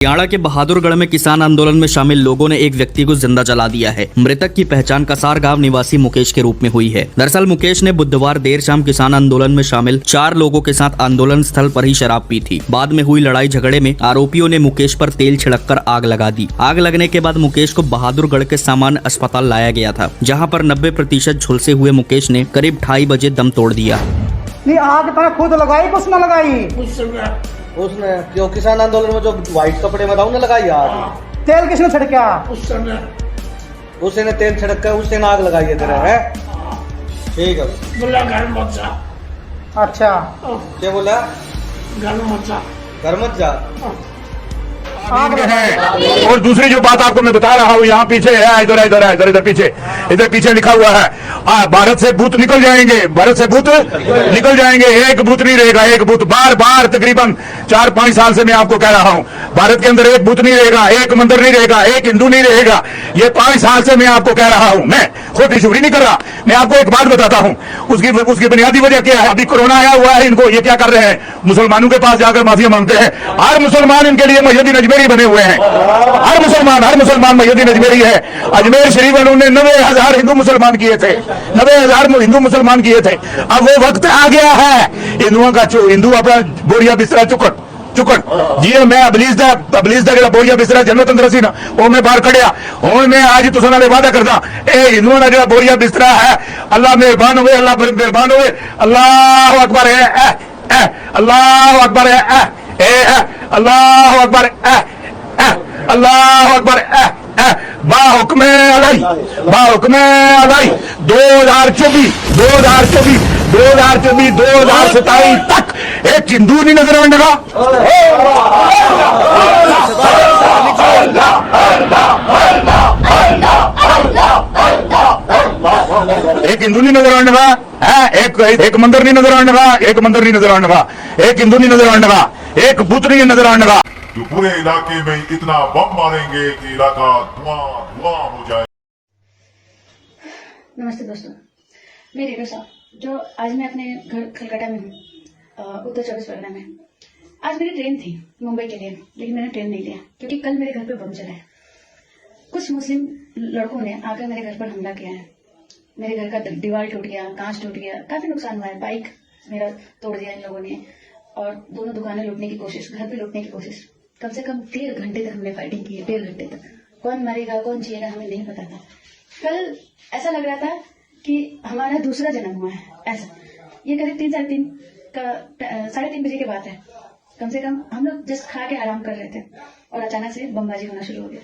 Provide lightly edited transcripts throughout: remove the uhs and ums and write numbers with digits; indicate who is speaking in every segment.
Speaker 1: हरियाणा के बहादुरगढ़ में किसान आंदोलन में शामिल लोगों ने एक व्यक्ति को जिंदा जला दिया है। मृतक की पहचान कसार गांव निवासी मुकेश के रूप में हुई है। दरअसल मुकेश ने बुधवार देर शाम किसान आंदोलन में शामिल 4 लोगों के साथ आंदोलन स्थल पर ही शराब पी थी। बाद में हुई लड़ाई झगड़े में आरोपियों ने मुकेश पर तेल छिड़ककर आग लगा दी। आग लगने के बाद मुकेश को बहादुरगढ़ के सामान्य अस्पताल लाया गया था, जहाँ पर 90% झुलसे हुए मुकेश ने करीब 2:30 बजे दम तोड़ दिया।
Speaker 2: आग तो खुद लगाई, कुछ न लगाई
Speaker 3: उसने जो किसान आंदोलन में जो व्हाइट कपड़े में था उन्हें लगाई आग।
Speaker 2: तेल किसने छिड़का?
Speaker 3: उसने तेल छिड़क कर उसने आग लगाई है तेरे है। ठीक है,
Speaker 4: बोला घर मत जा।
Speaker 2: अच्छा,
Speaker 3: क्या बोला?
Speaker 4: घर मत जा।
Speaker 3: घर मत जा।
Speaker 5: है। और दूसरी जो बात आपको मैं बता रहा हूँ, यहाँ पीछे है, इधर इधर है, इधर पीछे, इधर पीछे लिखा हुआ है, भारत से भूत निकल जाएंगे, भारत से भूत निकल जाएंगे, एक भूत नहीं रहेगा, एक भूत बार बार तकरीबन 4-5 साल से मैं आपको कह रहा हूँ, भारत के अंदर एक भूत नहीं रहेगा, एक मंदिर नहीं रहेगा, एक हिंदू नहीं रहेगा। ये 5 साल से मैं आपको कह रहा हूँ, मैं खुद चोरी नहीं कर रहा। मैं आपको एक बात बताता हूँ, उसकी बुनियादी वजह क्या है। अभी कोरोना आया हुआ है, इनको ये क्या कर रहे हैं, मुसलमानों के पास जाकर माफिया मांगते हैं। हर मुसलमान इनके लिए मय्यदीन अजमेरी बने हुए हैं। हर मुसलमान मय्यदीन अजमेरी है। अजमेर शरीफ में उन्होंने 90,000 हिंदू मुसलमान किए थे, 90,000 हिंदू मुसलमान किए थे। अब वो वक्त आ गया है हिंदुओं का, हिंदू अपना बोरिया बिस्तरा चुकट जी मैं अबलीस दा बोरिया बिस्तरा जन्नत अंदर सी ना वो मैं बाहर कड़िया हूं। मैं आज तुसा नाल वादा करदा, ए हिंदुओं का जो बोरिया बिस्तरा है, अल्लाह मेहरबान हुए, अल्लाह मेहरबान हुए। अल्लाह अकबर है, अल्लाह अकबर है, अल्लाह अकबर है, अल्लाह अकबर बाहुक्म अलाई 2027 तक एक हिंदू नहीं नजर आने लगा। एक हिंदू नहीं नजर आने लगा, एक मंदिर नहीं नजर आने लगा, एक मंदिर नहीं नजर आने लगा, एक हिंदू नहीं नजर आने लगा, एक बुत नहीं नजर आने लगा।
Speaker 6: जो पूरे इलाके में इतना बम मारेंगे कि इलाका धुआं हो जाए।
Speaker 7: नमस्ते दोस्तों, मैं रेणु साहब, जो आज मैं अपने घर खलकाटा में हूँ, उत्तर 24 परगना में। आज मेरी ट्रेन थी मुंबई के लिए, लेकिन मैंने ट्रेन नहीं लिया क्योंकि कल मेरे घर पे बम चला है। कुछ मुस्लिम लड़कों ने आकर मेरे घर पर हमला किया है। मेरे घर का दीवार टूट गया, कांच टूट गया, काफी नुकसान हुआ है। बाइक मेरा तोड़ दिया इन लोगों ने, और दोनों दुकानें लूटने की कोशिश, घर पे लूटने की कोशिश। कम से कम 1.5 घंटे तक हमने फाइटिंग की है। 1.5 घंटे तक कौन मरेगा कौन जिएगा हमें नहीं पता था। कल ऐसा लग रहा था कि हमारा दूसरा जन्म हुआ है। ऐसा ये करीब 3:30 बजे की बात है। कम से कम हम लोग जस्ट खा के आराम कर रहे थे और अचानक से बमबाजी होना शुरू हो गया।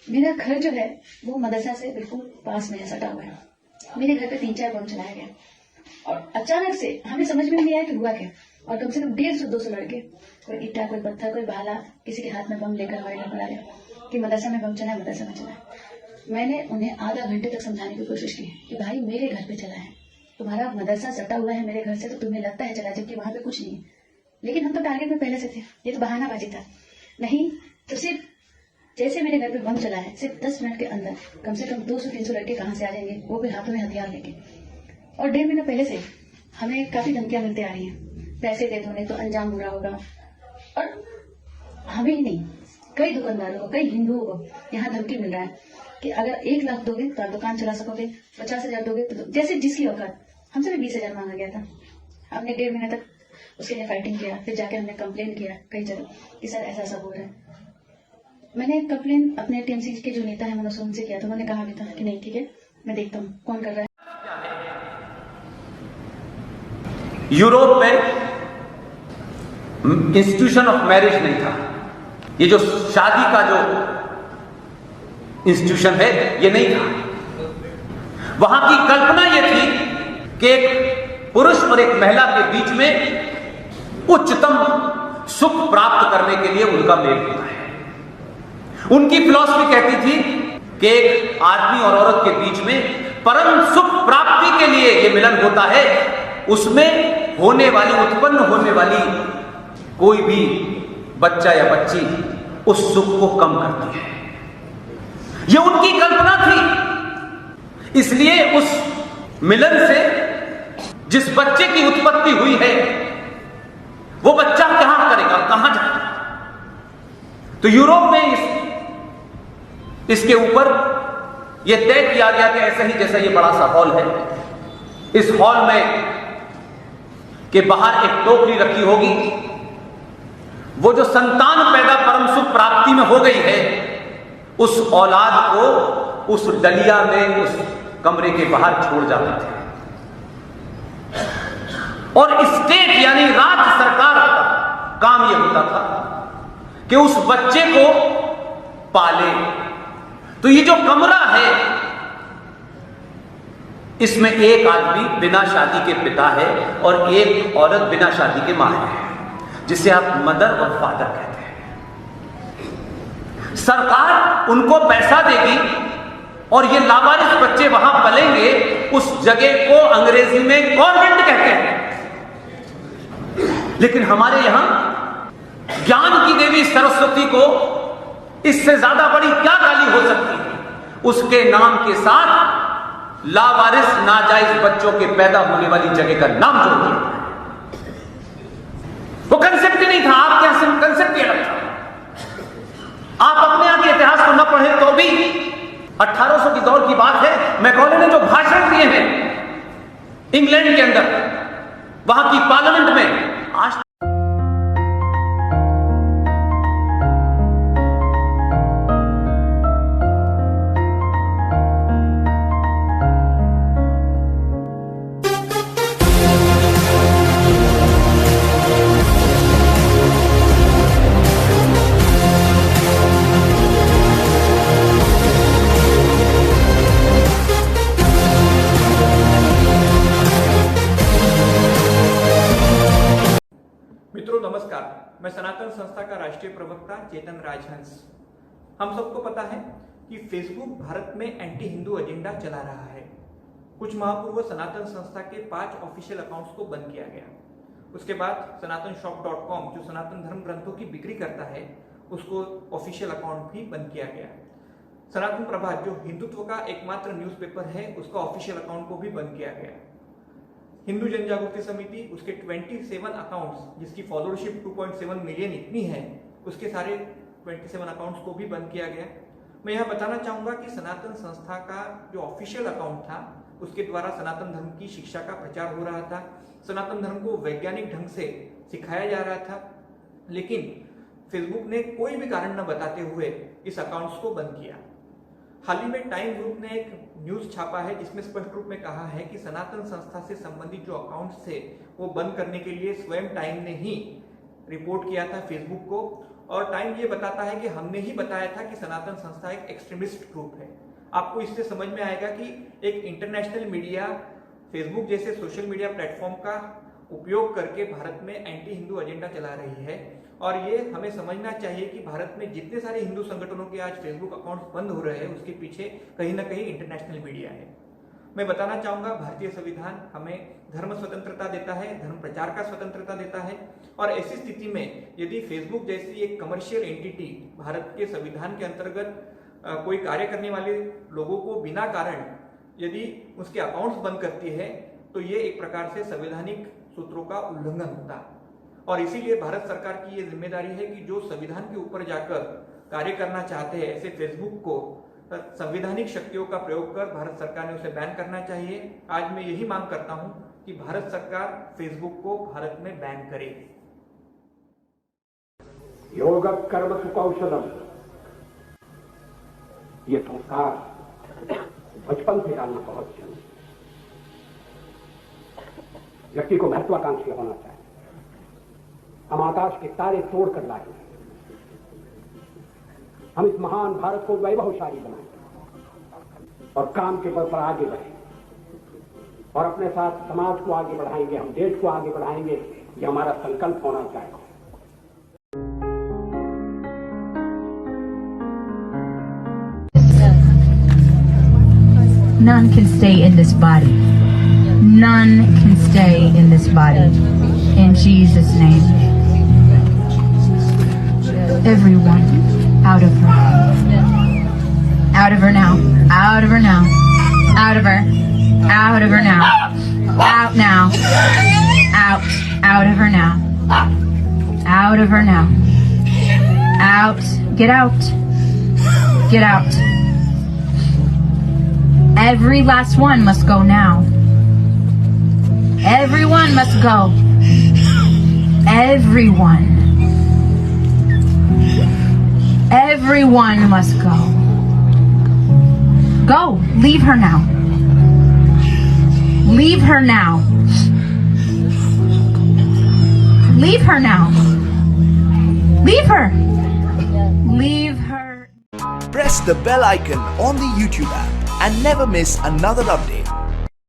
Speaker 7: मेरा घर जो है वो मदरसा से बिल्कुल पास में सटा हुआ है। मेरे घर पे 3-4 बम चलाया गया और अचानक से हमें समझ में नहीं आया कि हुआ क्या। और कम से कम 150-200 लड़के, कोई ईटा, कोई पत्थर, कोई भाला, किसी के हाथ में बम लेकर हमारे घर पर आ गया कि मदरसा में बम चला है, मदरसा में चला है। मैंने उन्हें आधा घंटे तक समझाने की कोशिश की कि भाई मेरे घर पे चला है, तुम्हारा मदरसा सटा हुआ है मेरे घर से, तो तुम्हें लगता है चला, जबकि वहां पे कुछ नहीं है। लेकिन हम तो टारगेट में पहले से थे, ये तो बहानाबाजी था। नहीं तो सिर्फ जैसे मेरे घर पे बम चला है, सिर्फ 10 मिनट के अंदर कम से कम 200-300 लड़के कहाँ से आ जाएंगे, वो भी हाथों में हथियार लेके। और 1.5 महीने पहले से हमें काफी धमकियां मिलती आ रही हैं, पैसे दे दो नहीं तो अंजाम बुरा होगा। और हमें ही नहीं, कई दुकानदारों को, कई हिंदुओं को यहाँ धमकी मिल रहा है कि अगर 1 लाख दोगे तो आप दुकान चला सकोगे, 50,000 दोगे तो जैसे जिसकी औकात। हमसे भी 20,000 मांगा गया था। हमने 1.5 महीने तक उसके लिए फाइटिंग किया, फिर जाके हमने कंप्लेन किया कई जगह कि सर ऐसा ऐसा हो रहा है। मैंने कंप्लेन अपने टीएमसी के जो नेता है मनोज सोम से किया, तो उन्होंने कहा भी था कि नहीं ठीक है मैं देखता हूँ कौन कर रहा है।
Speaker 8: यूरोप में इंस्टीट्यूशन ऑफ मैरिज नहीं था। ये जो शादी का जो इंस्टीट्यूशन है ये नहीं था। वहां की कल्पना ये थी कि एक पुरुष और एक महिला के बीच में उच्चतम सुख प्राप्त करने के लिए उनका मेल होता है। उनकी फिलॉसफी कहती थी कि एक आदमी और औरत के बीच में परम सुख प्राप्ति के लिए यह मिलन होता है। उसमें होने वाली, उत्पन्न होने वाली कोई भी बच्चा या बच्ची उस सुख को कम करती है। यह उनकी कल्पना थी। इसलिए उस मिलन से जिस बच्चे की उत्पत्ति हुई है वो बच्चा कहां करेगा, कहां जाएगा। तो यूरोप में इसके ऊपर यह तय किया गया कि ऐसा ही जैसा यह बड़ा सा हॉल है, इस हॉल में के बाहर एक टोकरी रखी होगी। वो जो संतान पैदा परम सुख प्राप्ति में हो गई है, उस औलाद को उस डलिया में उस कमरे के बाहर छोड़ जाते थे। और स्टेट यानी राज्य सरकार का काम यह होता था कि उस बच्चे को पाले। तो ये जो कमरा है, इसमें एक आदमी बिना शादी के पिता है और एक औरत बिना शादी के मां है, जिसे आप मदर और फादर कहते हैं। सरकार उनको पैसा देगी और ये लावारिस बच्चे वहां पलेंगे। उस जगह को अंग्रेजी में गवर्नमेंट कहते हैं। लेकिन हमारे यहां ज्ञान की देवी सरस्वती को इससे ज्यादा बड़ी क्या गाली हो सकती है? उसके नाम के साथ लावारिस नाजायज बच्चों के पैदा होने वाली जगह का नाम जोड़ दिया। वो कंसेप्ट ही नहीं था, आपके यहां कंसेप्ट ही अलग था। आप अपने आगे इतिहास को न पढ़े तो भी 1800 की दौर की बात है। मैकॉले ने जो भाषण दिए हैं इंग्लैंड के अंदर, वहां की पार्लियामेंट में, आज
Speaker 9: मित्रों नमस्कार, मैं सनातन संस्था का राष्ट्रीय प्रवक्ता चेतन राजहंस। हम सबको पता है कि फेसबुक भारत में एंटी हिंदू एजेंडा चला रहा है। कुछ माह पूर्व सनातन संस्था के 5 ऑफिशियल अकाउंट्स को बंद किया गया। उसके बाद सनातनशॉप.com जो सनातन धर्म ग्रंथों की बिक्री करता है, उसको ऑफिशियल अकाउंट भी बंद किया गया। सनातन प्रभात जो हिंदुत्व का एकमात्र न्यूज़पेपर है, उसका ऑफिशियल अकाउंट को भी बंद किया गया। हिंदू जन जागृति समिति, उसके 27 अकाउंट्स जिसकी फॉलोअरशिप 2.7 मिलियन इतनी है, उसके सारे 27 अकाउंट्स को भी बंद किया गया। मैं यह बताना चाहूंगा कि सनातन संस्था का जो ऑफिशियल अकाउंट था, उसके द्वारा सनातन धर्म की शिक्षा का प्रचार हो रहा था। सनातन धर्म को वैज्ञानिक ढंग से सिखाया जा रहा था, लेकिन फेसबुक ने कोई भी कारण न बताते हुए इस अकाउंट्स को बंद किया। हाल ही में टाइम ग्रुप ने एक न्यूज छापा है जिसमें स्पष्ट रूप में कहा है कि सनातन संस्था से संबंधित जो अकाउंट्स थे वो बंद करने के लिए स्वयं टाइम ने ही रिपोर्ट किया था फेसबुक को। और टाइम ये बताता है कि हमने ही बताया था कि सनातन संस्था एक एक्सट्रीमिस्ट ग्रुप है। आपको इससे समझ में आएगा कि एक इंटरनेशनल मीडिया फेसबुक जैसे सोशल मीडिया प्लेटफॉर्म का उपयोग करके भारत में एंटी हिंदू एजेंडा चला रही है। और ये हमें समझना चाहिए कि भारत में जितने सारे हिंदू संगठनों के आज फेसबुक अकाउंट्स बंद हो रहे हैं, उसके पीछे कहीं ना कहीं इंटरनेशनल मीडिया है। मैं बताना चाहूंगा, भारतीय संविधान हमें धर्म स्वतंत्रता देता है, धर्म प्रचार का स्वतंत्रता देता है। और ऐसी स्थिति में यदि फेसबुक जैसी एक कमर्शियल एंटिटी भारत के संविधान के अंतर्गत कोई कार्य करने वाले लोगों को बिना कारण यदि उसके अकाउंट्स बंद करती है, तो ये एक प्रकार से संवैधानिक सूत्रों का उल्लंघन होता है। और इसीलिए भारत सरकार की ये जिम्मेदारी है कि जो संविधान के ऊपर जाकर कार्य करना चाहते हैं, ऐसे फेसबुक को संवैधानिक शक्तियों का प्रयोग कर भारत सरकार ने उसे बैन करना चाहिए। आज मैं यही मांग करता हूं कि भारत सरकार फेसबुक को भारत में बैन करे।
Speaker 10: योग कर्म सुकौशलम, ये संस्कार बचपन से डालना बहुत जरूरी। व्यक्ति को महत्वाकांक्षी होना चाहिए। हम आकाश के तारे तोड़ कर लाएंगे, हम इस महान भारत को वैभवशाली बनाएंगे और काम के बल पर आगे बढ़ेंगे और अपने साथ समाज को आगे बढ़ाएंगे, हम देश को आगे बढ़ाएंगे। ये हमारा संकल्प होना चाहिए।
Speaker 11: None can stay in this body. None can stay in this body. In Jesus' name. Everyone, out of her. Out of her now. Out of her now. Out of her. Out of her now. Out now. Out. Out of her now. Out of her now. Out. Get out. Get out. Every last one must go now. Everyone must go. Everyone. Everyone must go. Go. Leave her now. Leave her now. Leave her now. Leave her. Leave her.
Speaker 12: Press the bell icon on the YouTube app and never miss another update.